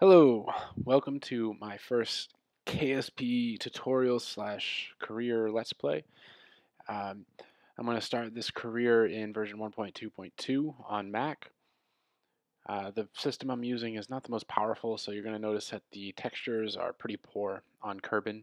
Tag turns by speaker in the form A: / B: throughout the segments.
A: Hello, welcome to my first KSP tutorial slash career Let's Play. Um, I'm going to start this career in version 1.2.2 on Mac. The system I'm using is not the most powerful, so you're going to notice that the textures are pretty poor on Kerbin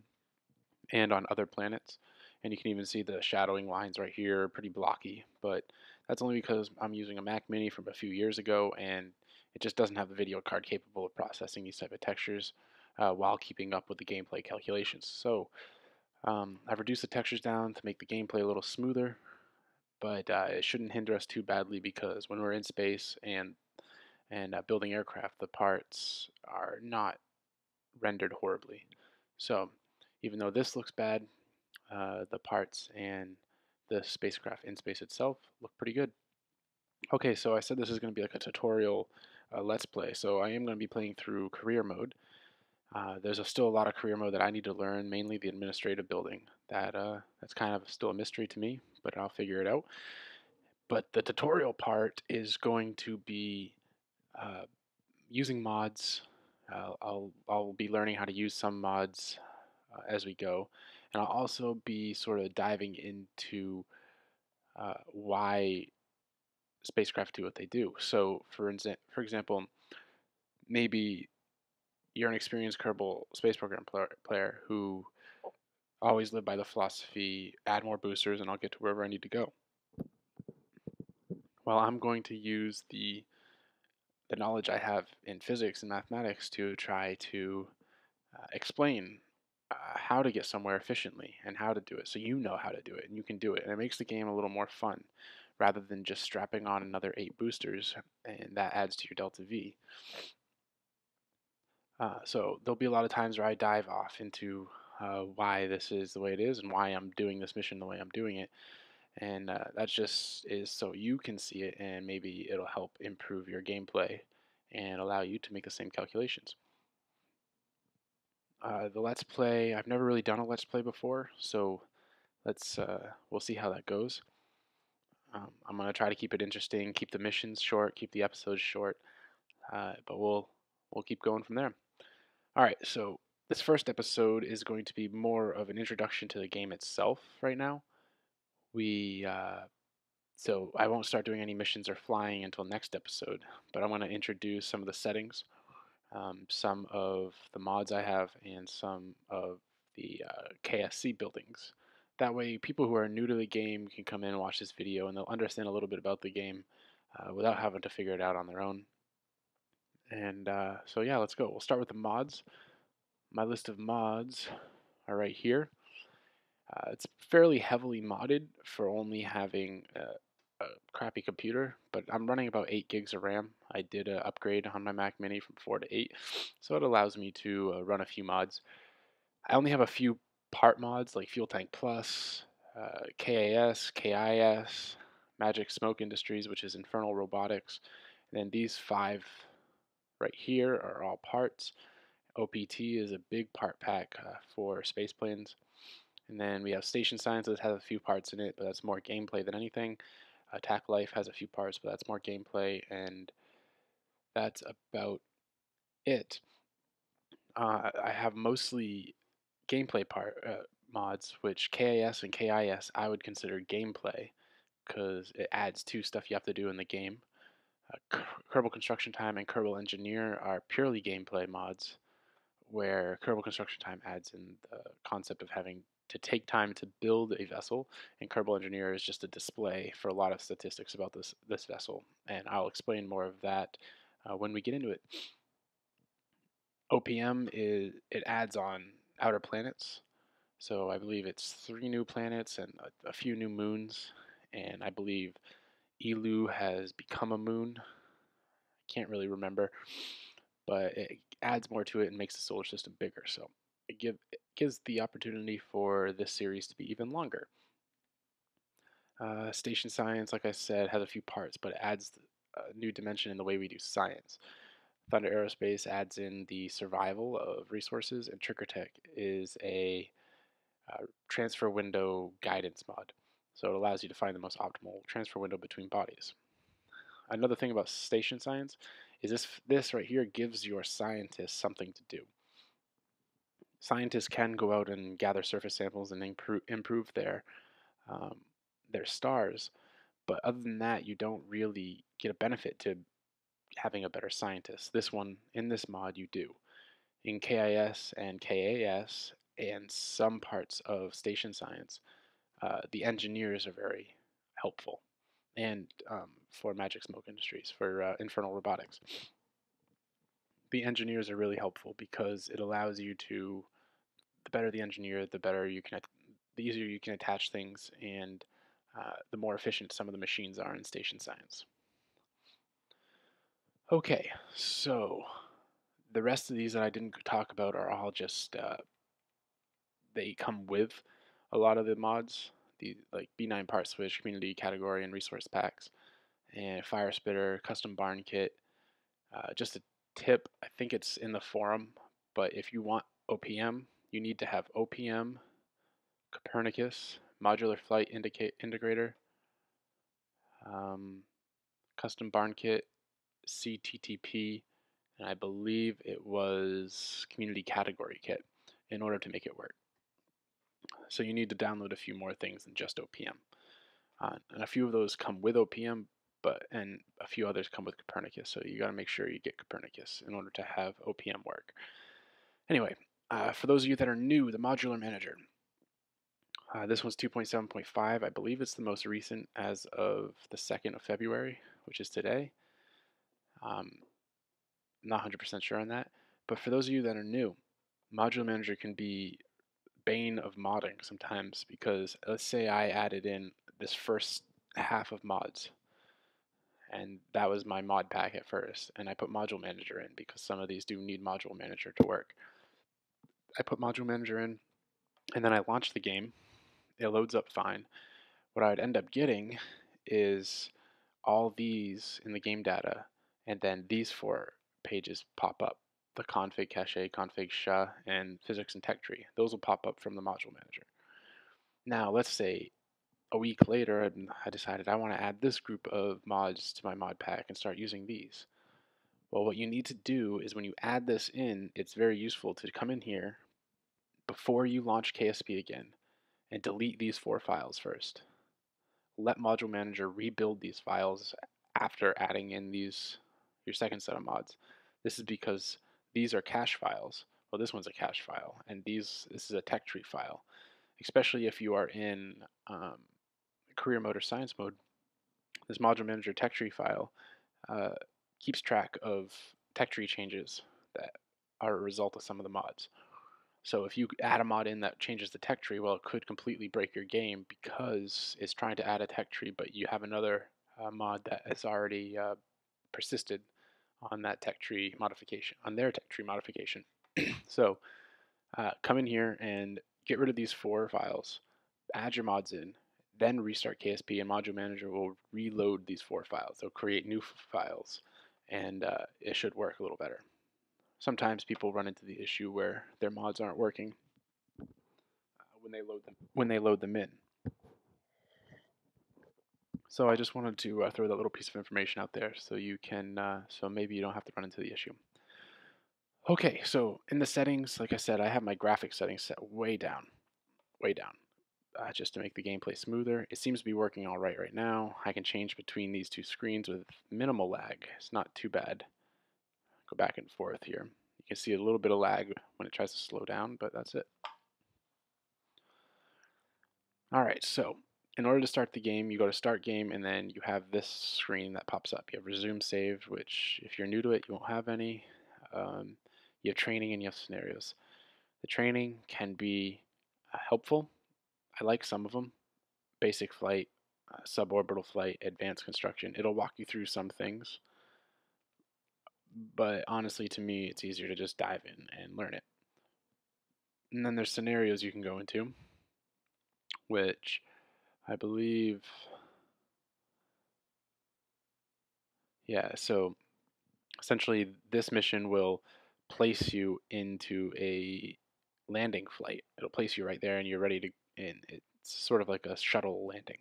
A: and on other planets. And you can even see the shadowing lines right here, pretty blocky, but that's only because I'm using a Mac Mini from a few years ago and it just doesn't have the video card capable of processing these type of textures while keeping up with the gameplay calculations. So I've reduced the textures down to make the gameplay a little smoother, but it shouldn't hinder us too badly because when we're in space and building aircraft, the parts are not rendered horribly. So even though this looks bad, the parts and the spacecraft in space itself look pretty good. Okay, so I said this is going to be like a tutorial Let's Play, so I am going to be playing through career mode. There's still a lot of career mode that I need to learn, mainly the administrative building. That's kind of still a mystery to me, but I'll figure it out. But the tutorial part is going to be uh, using mods. I'll be learning how to use some mods as we go, and I'll also be sort of diving into why spacecraft do what they do. So, for example, maybe you're an experienced Kerbal Space Program player who always lived by the philosophy, add more boosters and I'll get to wherever I need to go. Well, I'm going to use the knowledge I have in physics and mathematics to try to explain how to get somewhere efficiently and how to do it so you know how to do it and you can do it. And it makes the game a little more fun rather than just strapping on another 8 boosters and that adds to your delta V. So there'll be a lot of times where I dive off into why this is the way it is and why I'm doing this mission the way I'm doing it. And that just is so you can see it and maybe it'll help improve your gameplay and allow you to make the same calculations. The Let's Play, I've never really done a Let's Play before, so we'll see how that goes. I'm going to try to keep it interesting, keep the missions short, keep the episodes short, but we'll keep going from there. All right, so this first episode is going to be more of an introduction to the game itself right now. So I won't start doing any missions or flying until next episode, but I'm going to introduce some of the settings, some of the mods I have, and some of the KSC buildings. That way, people who are new to the game can come in and watch this video, and they'll understand a little bit about the game without having to figure it out on their own. And so yeah, let's go. We'll start with the mods. My list of mods are right here. It's fairly heavily modded for only having a crappy computer, but I'm running about 8 gigs of RAM. I did an upgrade on my Mac Mini from 4 to 8, so it allows me to run a few mods. I only have a few part mods like Fuel Tank Plus, KAS, KIS, Magic Smoke Industries, which is Infernal Robotics, and then these 5 right here are all parts. OPT is a big part pack for space planes. And then we have Station Science that has a few parts in it, but that's more gameplay than anything. Attack Life has a few parts, but that's more gameplay, and that's about it. I have mostly gameplay mods, which KAS and KIS I would consider gameplay because it adds to stuff you have to do in the game. Kerbal Construction Time and Kerbal Engineer are purely gameplay mods, where Kerbal Construction Time adds in the concept of having to take time to build a vessel, and Kerbal Engineer is just a display for a lot of statistics about this vessel, and I'll explain more of that when we get into it. OPM it adds on outer planets, so I believe it's 3 new planets and a few new moons, and I believe Elu has become a moon. I can't really remember, but it adds more to it and makes the solar system bigger. So it gives the opportunity for this series to be even longer. Station Science, like I said, has a few parts, but it adds a new dimension in the way we do science. Thunder Aerospace adds in the survival of resources, and Trigger Tech is a transfer window guidance mod. So it allows you to find the most optimal transfer window between bodies. Another thing about Station Science is this right here gives your scientists something to do. Scientists can go out and gather surface samples and improve um, their stars, but other than that, you don't really get a benefit to having a better scientist. This one, in this mod, you do. In KIS and KAS and some parts of station science, the engineers are very helpful. And for Magic Smoke Industries, for Infernal Robotics, the engineers are really helpful because it allows you to, the better the engineer, the better you can, the easier you can attach things, and the more efficient some of the machines are in station science. Okay, so the rest of these that I didn't talk about are all just they come with a lot of the mods, the like B9 part switch, community category, and resource packs, and fire spitter, custom barn kit. Just a tip, I think it's in the forum, but if you want OPM, you need to have OPM, Copernicus, modular flight integrator, um, custom barn kit, CTTP, and I believe it was community category kit in order to make it work. So you need to download a few more things than just OPM. And a few of those come with OPM, and a few others come with Copernicus. So you got to make sure you get Copernicus in order to have OPM work. Anyway, for those of you that are new, the Modular Manager. This one's 2.7.5. I believe it's the most recent as of the 2nd of February, which is today. Not 100% sure on that. But for those of you that are new, Modular Manager can be bane of modding sometimes because let's say I added in this first half of mods and that was my mod pack at first, and I put Module Manager in because some of these do need Module Manager to work. I put Module Manager in and then I launch the game. It loads up fine. What I would end up getting is all these in the game data, and then these 4 pages pop up. The config cache, config SHA, and physics and tech tree. Those will pop up from the Module Manager. Now, let's say a week later, I decided I want to add this group of mods to my mod pack and start using these. Well, what you need to do is when you add this in, it's very useful to come in here before you launch KSP again and delete these 4 files first. Let Module Manager rebuild these files after adding in your second set of mods. This is because these are cache files. Well, this one's a cache file, and this is a tech tree file. Especially if you are in career mode or science mode, this Module Manager tech tree file keeps track of tech tree changes that are a result of some of the mods. So if you add a mod in that changes the tech tree, well, it could completely break your game because it's trying to add a tech tree, but you have another mod that has already persisted on that tech tree modification, on their tech tree modification. So come in here and get rid of these 4 files, add your mods in, then restart KSP, and Module Manager will reload these 4 files. They'll create new files, and it should work a little better. Sometimes people run into the issue where their mods aren't working when they load them in. So I just wanted to throw that little piece of information out there so you can so maybe you don't have to run into the issue. Okay, so in the settings, like I said, I have my graphics settings set way down, just to make the gameplay smoother. It seems to be working all right now. I can change between these 2 screens with minimal lag. It's not too bad. Go back and forth here. You can see a little bit of lag when it tries to slow down, but that's it. Alright, so in order to start the game, you go to Start Game, and then you have this screen that pops up. You have Resume Save, which if you're new to it, you won't have any. You have training and you have scenarios. The training can be helpful. I like some of them. Basic flight, suborbital flight, advanced construction. It'll walk you through some things. But honestly, to me, it's easier to just dive in and learn it. And then there's scenarios you can go into, which I believe, yeah, so essentially this mission will place you into a landing flight. It'll place you right there and you're ready to in. It's sort of like a shuttle landing.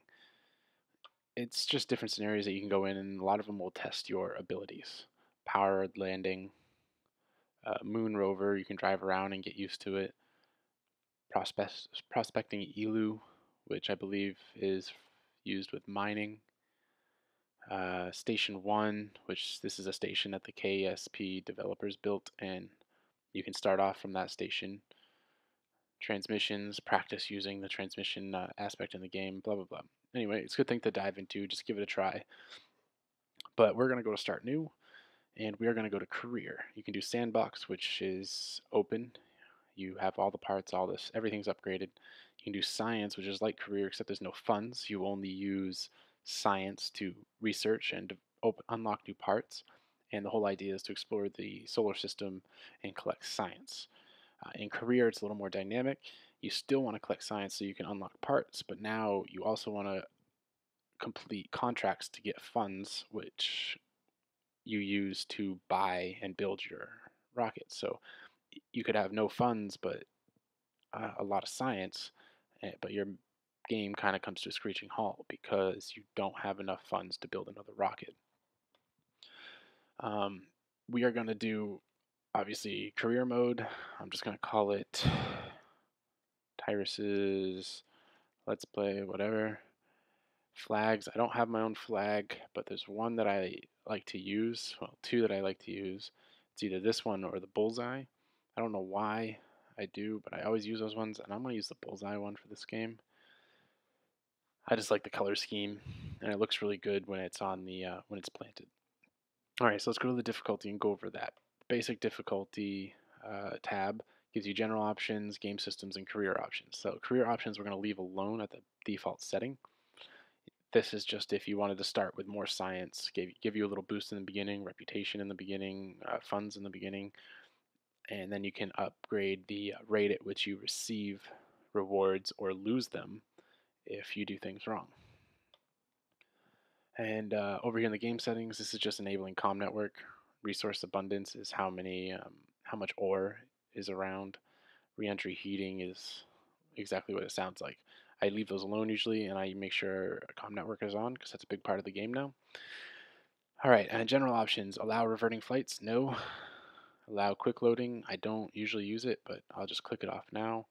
A: It's just different scenarios that you can go in, and a lot of them will test your abilities. powered landing. Moon rover, you can drive around and get used to it. Prospecting Elu, which I believe is used with mining. Station 1, which this is a station that the KSP developers built, and you can start off from that station. Transmissions, practice using the transmission aspect in the game, blah, blah, blah. Anyway, it's a good thing to dive into. Just give it a try. But we're going to go to Start New, and we are going to go to Career. You can do Sandbox, which is open. You have all the parts, all this, everything's upgraded. You can do Science, which is like Career, except there's no funds. You only use science to research and unlock new parts. And the whole idea is to explore the solar system and collect science. In Career, it's a little more dynamic. You still want to collect science so you can unlock parts, but now you also want to complete contracts to get funds, which you use to buy and build your rockets. So you could have no funds, but a lot of science, but your game kind of comes to a screeching halt because you don't have enough funds to build another rocket. We are going to do, obviously, career mode. I'm just going to call it Tyrus's Let's Play, whatever. Flags. I don't have my own flag, but there's one that I like to use. Well, two that I like to use. It's either this one or the bullseye. I don't know why I do, but I always use those ones, and I'm going to use the bullseye one for this game. I just like the color scheme, and it looks really good when it's on the when it's planted. All right, so let's go to the difficulty and go over that. Basic difficulty tab gives you general options, game systems, and career options. So career options we're going to leave alone at the default setting. This is just if you wanted to start with more science, give you a little boost in the beginning, reputation in the beginning, funds in the beginning, and then you can upgrade the rate at which you receive rewards or lose them if you do things wrong. And over here in the game settings, this is just enabling comm network. Resource abundance is how much ore is around. Reentry heating is exactly what it sounds like. I leave those alone usually, and I make sure a comm network is on because that's a big part of the game now. All right, and general options: allow reverting flights, no. Allow quick loading, I don't usually use it, but I'll just click it off now.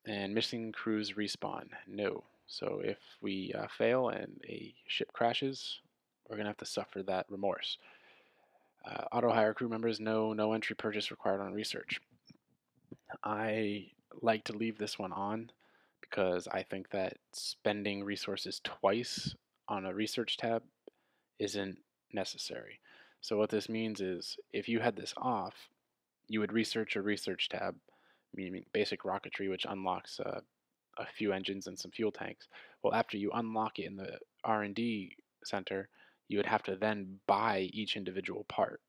A: And missing crews respawn, no. So if we fail and a ship crashes, we're going to have to suffer that remorse. Auto hire crew members, no entry purchase required on research. I like to leave this one on because I think that spending resources twice on a research tab isn't necessary. So what this means is if you had this off, you would research a research tab, meaning basic rocketry, which unlocks a few engines and some fuel tanks. Well, after you unlock it in the R&D center, you would have to then buy each individual part.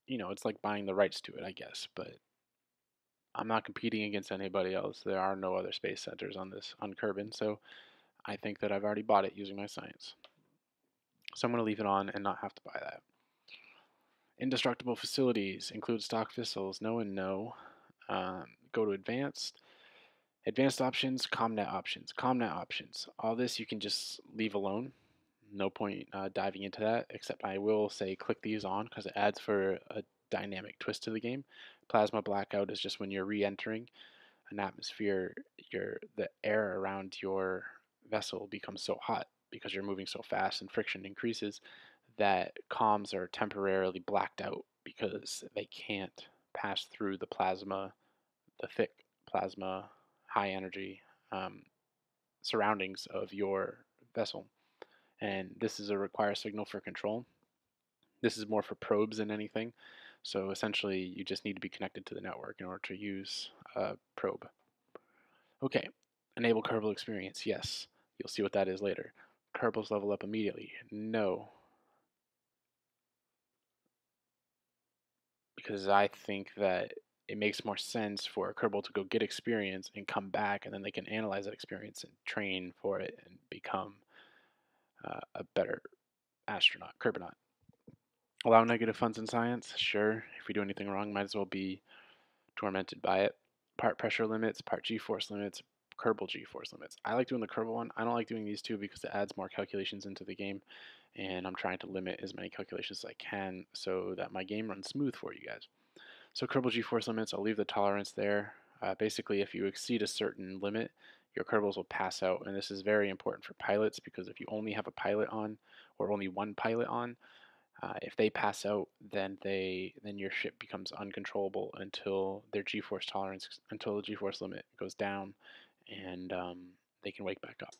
A: You know, it's like buying the rights to it, I guess, but I'm not competing against anybody else. There are no other space centers on Kerbin, so I think that I've already bought it using my science. So I'm going to leave it on and not have to buy that. Indestructible facilities include stock missiles, no and no. Go to advanced. Advanced options, ComNet options. ComNet options. All this you can just leave alone. No point diving into that, except I will say click these on because it adds for a dynamic twist to the game. Plasma blackout is just when you're re-entering an atmosphere, the air around your vessel becomes so hot because you're moving so fast and friction increases that comms are temporarily blacked out because they can't pass through the plasma, the thick plasma, high energy surroundings of your vessel. And this is a require signal for control. This is more for probes than anything. So essentially, you just need to be connected to the network in order to use a probe. Okay, enable Kerbal experience. Yes, you'll see what that is later. Kerbals level up immediately. No, because I think that it makes more sense for a Kerbal to go get experience and come back, and then they can analyze that experience and train for it and become a better astronaut, Kerbinaut. Allow negative funds in science? Sure. If we do anything wrong, might as well be tormented by it. Part pressure limits, part g-force limits, Kerbal G-force limits. I like doing the Kerbal one. I don't like doing these two because it adds more calculations into the game, and I'm trying to limit as many calculations as I can so that my game runs smooth for you guys. So Kerbal G-force limits, I'll leave the tolerance there. Basically, if you exceed a certain limit, your Kerbals will pass out, and this is very important for pilots because if you only have a pilot on, or only one pilot on, if they pass out, then your ship becomes uncontrollable until their G-force tolerance, until the G-force limit goes down, and they can wake back up.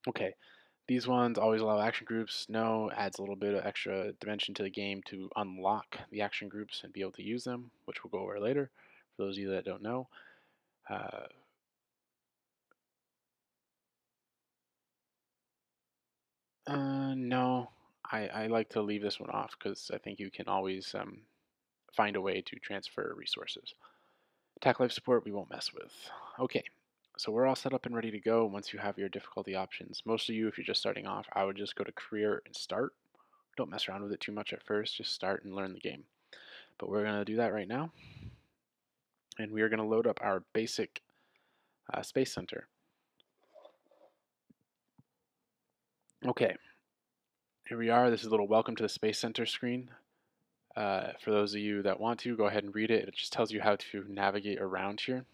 A: Okay, these ones always allow action groups. No, adds a little bit of extra dimension to the game to unlock the action groups and be able to use them, which we'll go over later. For those of you that don't know. No, I like to leave this one off because I think you can always find a way to transfer resources. Attack life support we won't mess with. Okay, so we're all set up and ready to go once you have your difficulty options. Most of you, if you're just starting off, I would just go to career and start. Don't mess around with it too much at first, just start and learn the game. But we're going to do that right now. And we are going to load up our basic Space Center. Okay, here we are. This is a little welcome to the Space Center screen. For those of you that want to, go ahead and read it. It just tells you how to navigate around here.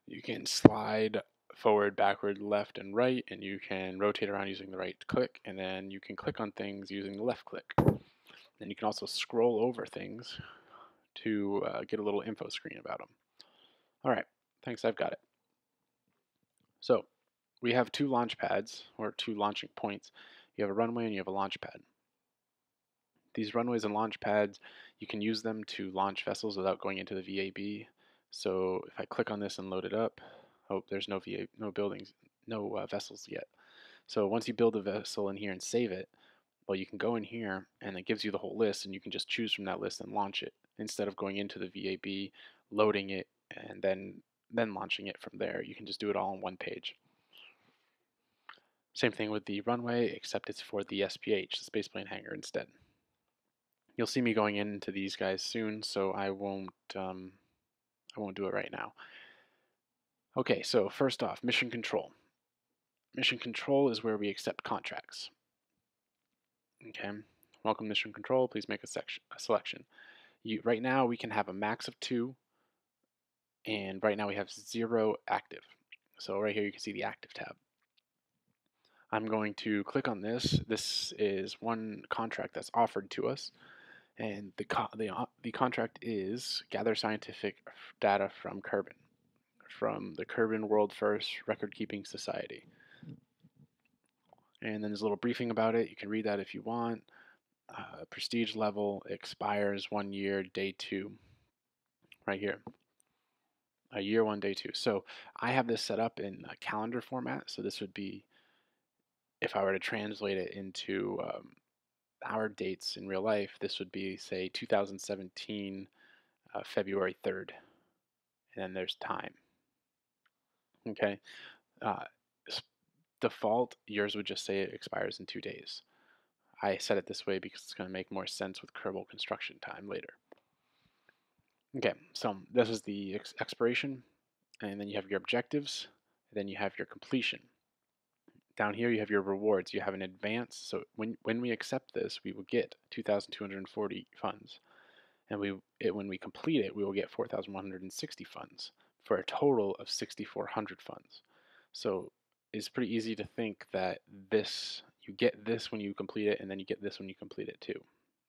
A: You can slide forward, backward, left, and right, and you can rotate around using the right click, and then you can click on things using the left click. And you can also scroll over things to get a little info screen about them. All right, thanks, I've got it. So we have two launch pads, or two launching points. You have a runway and you have a launch pad. These runways and launch pads, you can use them to launch vessels without going into the VAB. So if I click on this and load it up, oh, there's no buildings, no vessels yet. So once you build a vessel in here and save it, well, you can go in here and it gives you the whole list, and you can just choose from that list and launch it instead of going into the VAB, loading it, and then launching it from there. You can just do it all on one page. Same thing with the runway, except it's for the SPH, the spaceplane hangar, instead. You'll see me going into these guys soon, so I won't do it right now. Okay, so first off, mission control. Mission control is where we accept contracts. Okay, welcome mission control. Please make a selection. Right now we can have a max of 2, and right now we have 0 active. So right here you can see the active tab. I'm going to click on this. This is one contract that's offered to us, and the contract is gather scientific data from Kerbin, from the Kerbin World First Record Keeping Society. And then there's a little briefing about it. You can read that if you want. Prestige level expires 1 year, day 2, right here. Year 1, day 2. So I have this set up in a calendar format. So this would be, if I were to translate it into our dates in real life, this would be, say, 2017, February 3rd. And then there's time. Okay. Default, yours would just say it expires in 2 days. I set it this way because it's going to make more sense with Kerbal construction time later. Okay, so this is the expiration, and then you have your objectives, then you have your completion. Down here you have your rewards. You have an advance, so when we accept this, we will get 2,240 funds, and when we complete it, we will get 4,160 funds, for a total of 6,400 funds. So it's pretty easy to think that you get this when you complete it, and then you get this when you complete it too.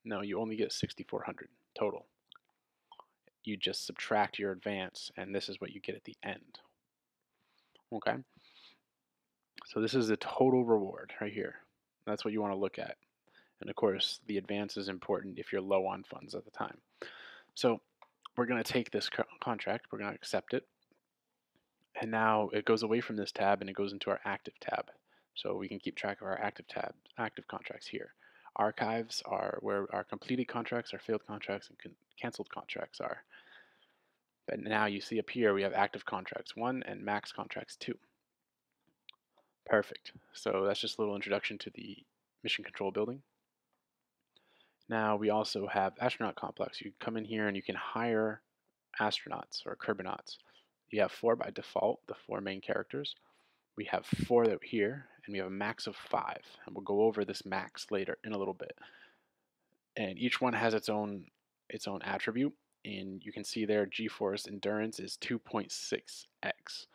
A: No, you only get 6,400 total. You just subtract your advance, and this is what you get at the end. Okay? So this is the total reward right here. That's what you want to look at. And of course, the advance is important if you're low on funds at the time. So we're going to take this contract, we're going to accept it, and now it goes away from this tab and it goes into our active tab. So we can keep track of our active contracts here. Archives are where our completed contracts, our failed contracts, and canceled contracts are. But now you see up here we have active contracts 1 and max contracts 2. Perfect. So that's just a little introduction to the mission control building. Now we also have Astronaut Complex. You come in here and you can hire astronauts or Kerbinauts. we have 4 by default, the 4 main characters. We have 4 that here, and we have a max of 5. And we'll go over this max later in a little bit. And each one has its own attribute. And you can see there G-force endurance is 2.6x.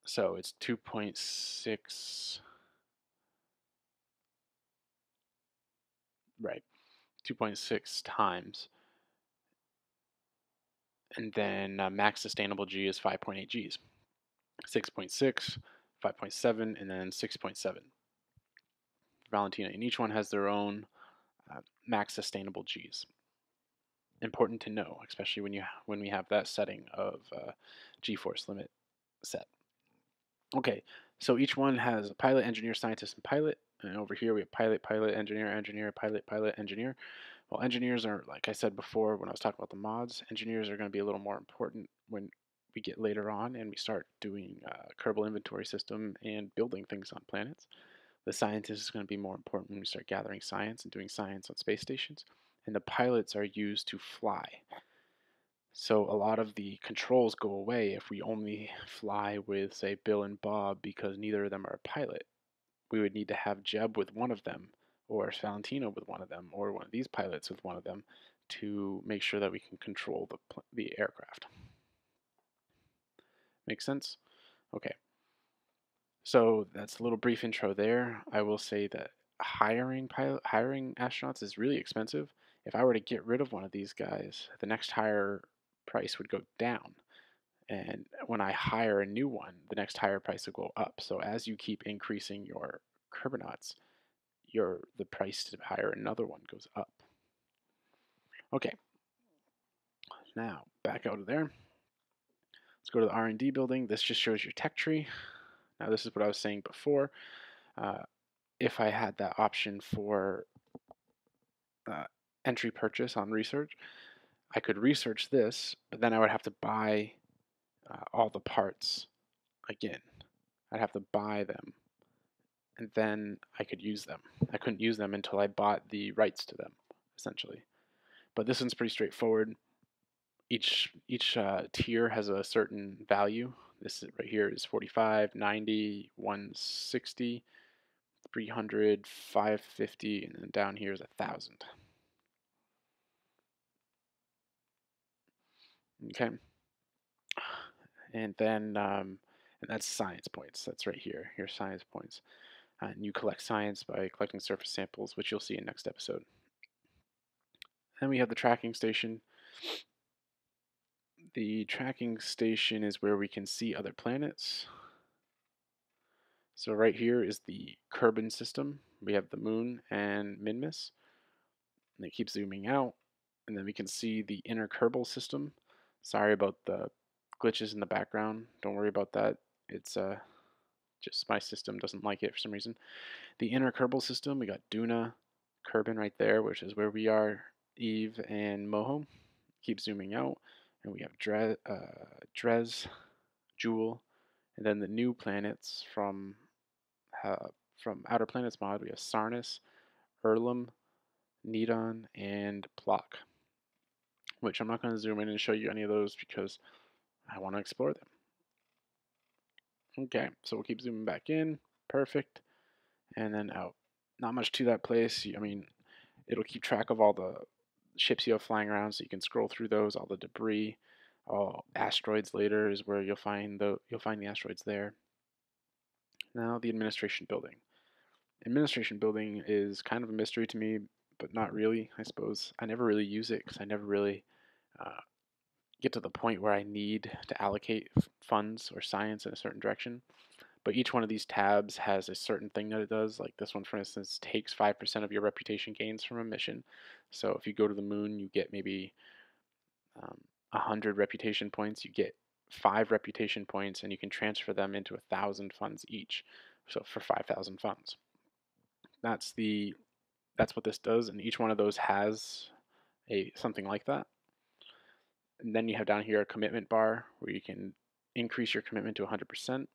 A: So it's 2.6, right, 2.6 times. And then max sustainable G is 5.8 Gs. 6.6, 5.7, and then 6.7 for Valentina. And each one has their own max sustainable Gs. Important to know, especially when we have that setting of G-force limit set. Okay, so each one has a pilot, engineer, scientist, and pilot. And over here we have pilot, pilot, engineer, engineer, pilot, pilot, engineer. Well, engineers are, like I said before when I was talking about the mods, engineers are going to be a little more important when we get later on and we start doing Kerbal inventory system and building things on planets. The scientist is going to be more important when we start gathering science and doing science on space stations. And the pilots are used to fly. So a lot of the controls go away if we only fly with, say, Bill and Bob because neither of them are a pilot. We would need to have Jeb with one of them, or Valentino with one of them, or one of these pilots with one of them to make sure that we can control the aircraft. Make sense? Okay. So that's a little brief intro there. I will say that hiring astronauts is really expensive. If I were to get rid of one of these guys, the next hire price would go down. And when I hire a new one, the next hire price will go up. So as you keep increasing your Kerbonauts, the price to hire another one goes up. Okay, now back out of there. Let's go to the R&D building. This just shows your tech tree. Now this is what I was saying before. If I had that option for entry purchase on research, I could research this, but then I would have to buy all the parts again. I'd have to buy them, and then I could use them. I couldn't use them until I bought the rights to them, essentially. But this one's pretty straightforward. Each tier has a certain value. This right here is 45, 90, 160, 300, 550, and then down here is 1,000. Okay. And then, and that's science points. That's right here. Here's science points. And you collect science by collecting surface samples, which you'll see in next episode. Then we have the tracking station. The tracking station is where we can see other planets. So right here is the Kerbin system. We have the moon and Minmus. And it keeps zooming out. And then we can see the inner Kerbal system. Sorry about the glitches in the background. Don't worry about that. It's just my system doesn't like it for some reason. The inner Kerbal system, we got Duna, Kerbin right there, which is where we are, Eve, and Moho. Keep zooming out. And we have Drez, Jewel, and then the new planets from Outer Planets mod, we have Sarnis, Erlum, Nidon, and Plock, which I'm not going to zoom in and show you any of those because I want to explore them. Okay, so we'll keep zooming back in. Perfect. And then out. Not much to that place. I mean, it'll keep track of all the ships you have flying around, so you can scroll through those, all the debris. All asteroids later is where you'll find the asteroids there. Now the administration building. Administration building is kind of a mystery to me, but not really, I suppose. I never really use it because I never really get to the point where I need to allocate funds or science in a certain direction. But each one of these tabs has a certain thing that it does. Like this one, for instance, takes 5% of your reputation gains from a mission. So if you go to the moon, you get maybe 100 reputation points. You get 5 reputation points, and you can transfer them into 1,000 funds each. So for 5,000 funds. That's what this does, and each one of those has something like that. And then you have down here a commitment bar where you can increase your commitment to 100%.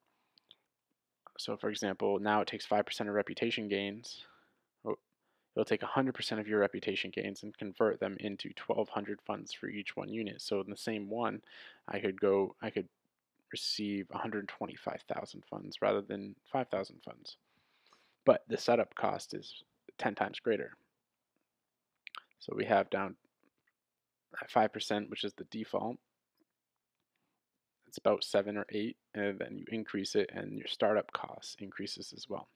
A: So for example, now it takes 5% of reputation gains. Oh, it'll take 100% of your reputation gains and convert them into 1,200 funds for each one unit. So in the same one, I could receive 125,000 funds rather than 5,000 funds. But the setup cost is 10 times greater. So we have down at 5%, which is the default. It's about 7 or 8, and then you increase it, and your startup cost increases as well.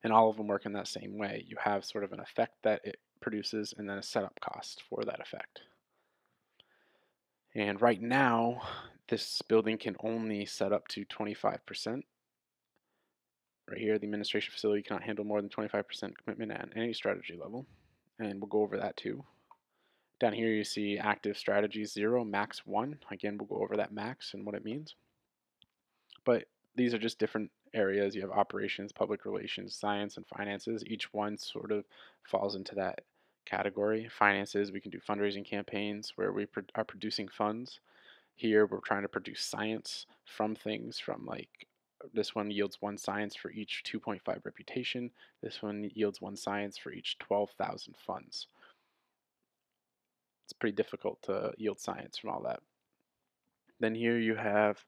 A: And all of them work in that same way. You have sort of an effect that it produces, and then a setup cost for that effect. And right now, this building can only set up to 25%. Right here, the administration facility cannot handle more than 25% commitment at any strategy level. And we'll go over that too. Down here you see active strategies 0, max 1. Again, we'll go over that max and what it means. But these are just different areas. You have operations, public relations, science, and finances. Each one sort of falls into that category. Finances, we can do fundraising campaigns where we are producing funds. Here we're trying to produce science from things, from like this one yields 1 science for each 2.5 reputation. This one yields 1 science for each 12,000 funds. It's pretty difficult to yield science from all that. Then here you have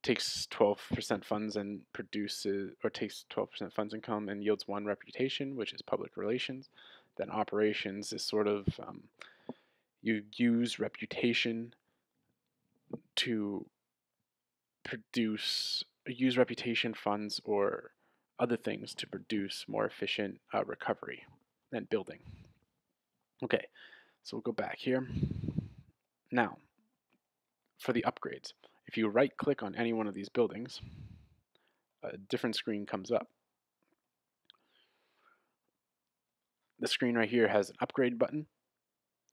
A: takes 12% funds and produces, or takes 12% funds income and yields 1 reputation, which is public relations. Then operations is sort of you use reputation to use reputation funds or other things to produce more efficient recovery and building. Okay, so we'll go back here. Now, for the upgrades, if you right click on any one of these buildings, a different screen comes up. The screen right here has an upgrade button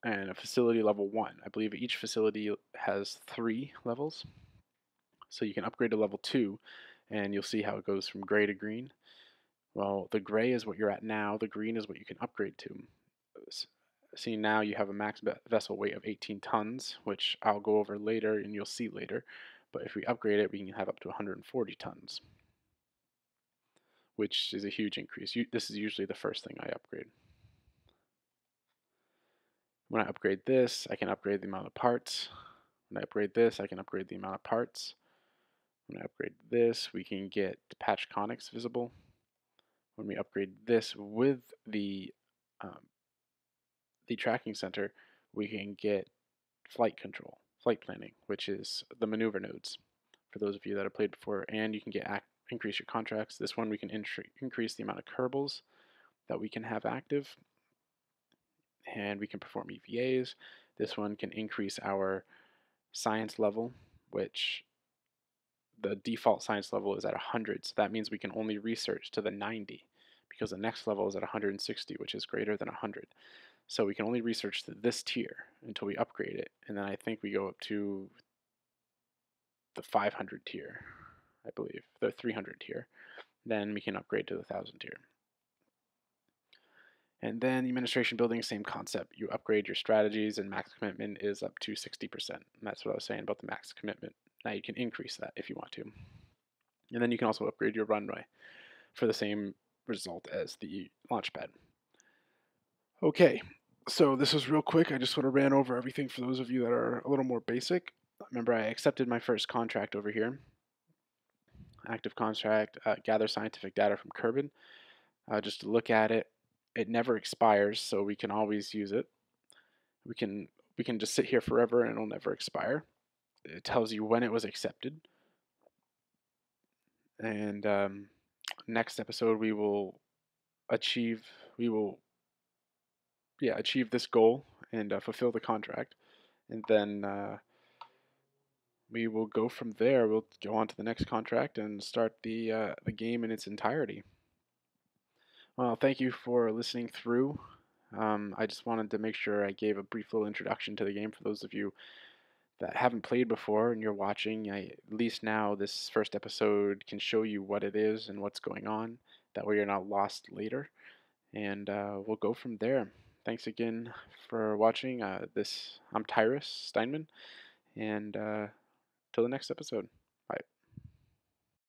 A: and a facility level 1. I believe each facility has 3 levels. So you can upgrade to level 2 and you'll see how it goes from gray to green. Well, the gray is what you're at now, the green is what you can upgrade to. See, now you have a max vessel weight of 18 tons, which I'll go over later and you'll see later. But if we upgrade it, we can have up to 140 tons, which is a huge increase. This is usually the first thing I upgrade. When I upgrade this, I can upgrade the amount of parts. When I upgrade this, I can upgrade the amount of parts. When I upgrade this, we can get patch conics visible. When we upgrade this with the tracking center, we can get flight control, flight planning, which is the maneuver nodes for those of you that have played before, and you can get increase your contracts. This one we can increase the amount of Kerbals that we can have active, and we can perform EVAs. This one can increase our science level, which the default science level is at 100, so that means we can only research to the 90 because the next level is at 160, which is greater than 100. So we can only research to this tier until we upgrade it, and then I think we go up to the 500 tier, I believe, the 300 tier. Then we can upgrade to the 1,000 tier. And then the administration building, same concept. You upgrade your strategies, and max commitment is up to 60%. And that's what I was saying about the max commitment. Now you can increase that if you want to. And then you can also upgrade your runway for the same result as the launch pad. Okay, so this was real quick. I just sort of ran over everything for those of you that are a little more basic. Remember, I accepted my first contract over here. Active contract, gather scientific data from Kerbin. Just to look at it, it never expires, so we can always use it. We can just sit here forever and it'll never expire. It tells you when it was accepted. And next episode we will achieve this goal and fulfill the contract, and then we will go from there. We'll go on to the next contract and start the game in its entirety. Well, thank you for listening through. I just wanted to make sure I gave a brief little introduction to the game for those of you that haven't played before and you're watching. At least now this first episode can show you what it is and what's going on. That way you're not lost later. And we'll go from there. Thanks again for watching. I'm Tyrus Steinman, and till the next episode.